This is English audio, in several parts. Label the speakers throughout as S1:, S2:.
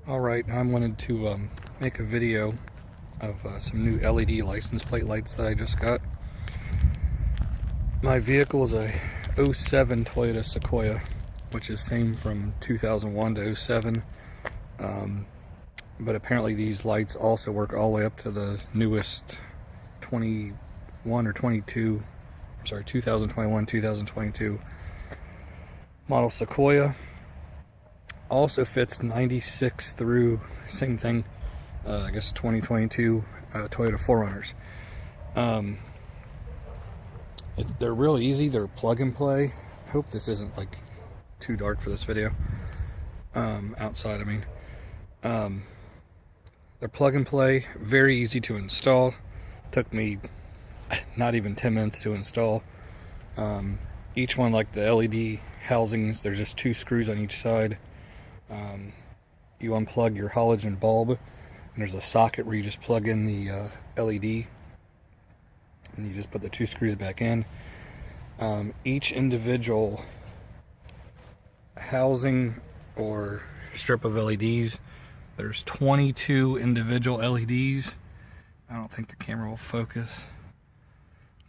S1: Alright, I wanted to make a video of some new LED license plate lights that I just got. My vehicle is a 07 Toyota Sequoia, which is same from 2001 to 07. But apparently these lights also work all the way up to the newest 21 or 22, I'm sorry, 2021, 2022 model Sequoia. Also fits 96 through, same thing, I guess 2022 Toyota 4Runners. They're real easy, they're plug and play. I hope this isn't like too dark for this video. Outside, I mean. They're plug and play, very easy to install. Took me not even 10 minutes to install. Each one, like the LED housings, there's just 2 screws on each side. You unplug your halogen bulb, and there's a socket where you just plug in the LED, and you just put the 2 screws back in. Each individual housing or strip of LEDs, there's 22 individual LEDs. I don't think the camera will focus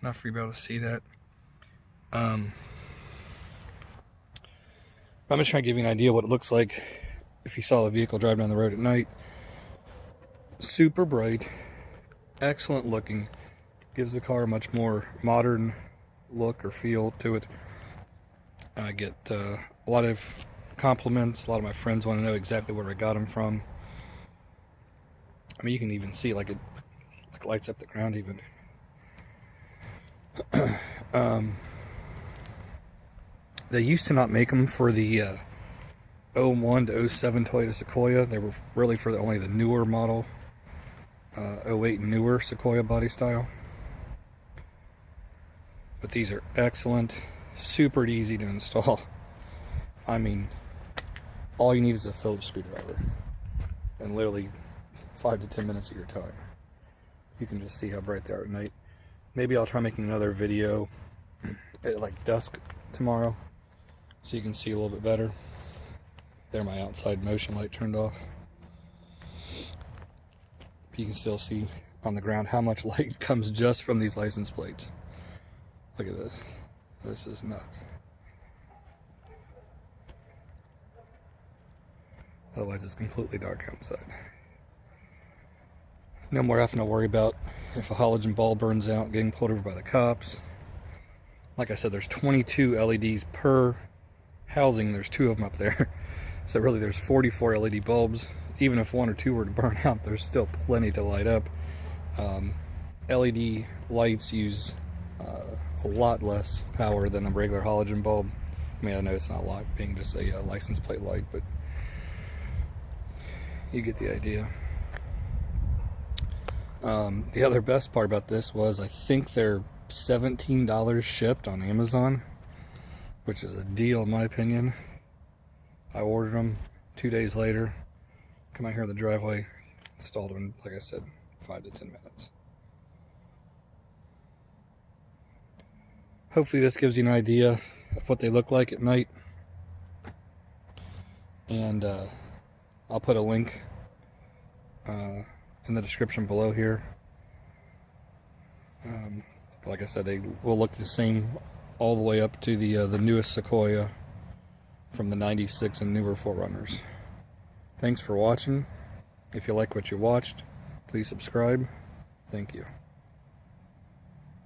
S1: enough for you to be able to see that. I'm just trying to give you an idea what it looks like if you saw the vehicle drive down the road at night. Super bright, excellent looking, gives the car a much more modern look or feel to it. I get a lot of compliments. A lot of my friends want to know exactly where I got them from. I mean, you can even see like it lights up the ground even. They used to not make them for the 01 to 07 Toyota Sequoia. They were really for only the newer model, 08 and newer Sequoia body style. But these are excellent, super easy to install. I mean, all you need is a Phillips screwdriver and literally 5 to 10 minutes of your time. You can just see how bright they are at night. Maybe I'll try making another video at like dusk tomorrow so you can see a little bit better. There, my outside motion light turned off. You can still see on the ground how much light comes just from these license plates. Look at this. This is nuts. Otherwise it's completely dark outside. No more having to worry about if a halogen bulb burns out, getting pulled over by the cops. Like I said, there's 22 LEDs per housing. There's 2 of them up there. So really there's 44 LED bulbs. Even if 1 or 2 were to burn out, there's still plenty to light up. LED lights use a lot less power than a regular halogen bulb. I mean, I know it's not a lot, being just a license plate light, but you get the idea. The other best part about this was I think they're $17 shipped on Amazon, which is a deal in my opinion. I ordered them 2 days later, come out here in the driveway, installed them, like I said, 5 to 10 minutes. Hopefully this gives you an idea of what they look like at night. And I'll put a link in the description below here. Like I said, they will look the same all the way up to the newest Sequoia from the 96 and newer 4Runners. Thanks for watching. If you like what you watched, please subscribe. Thank you.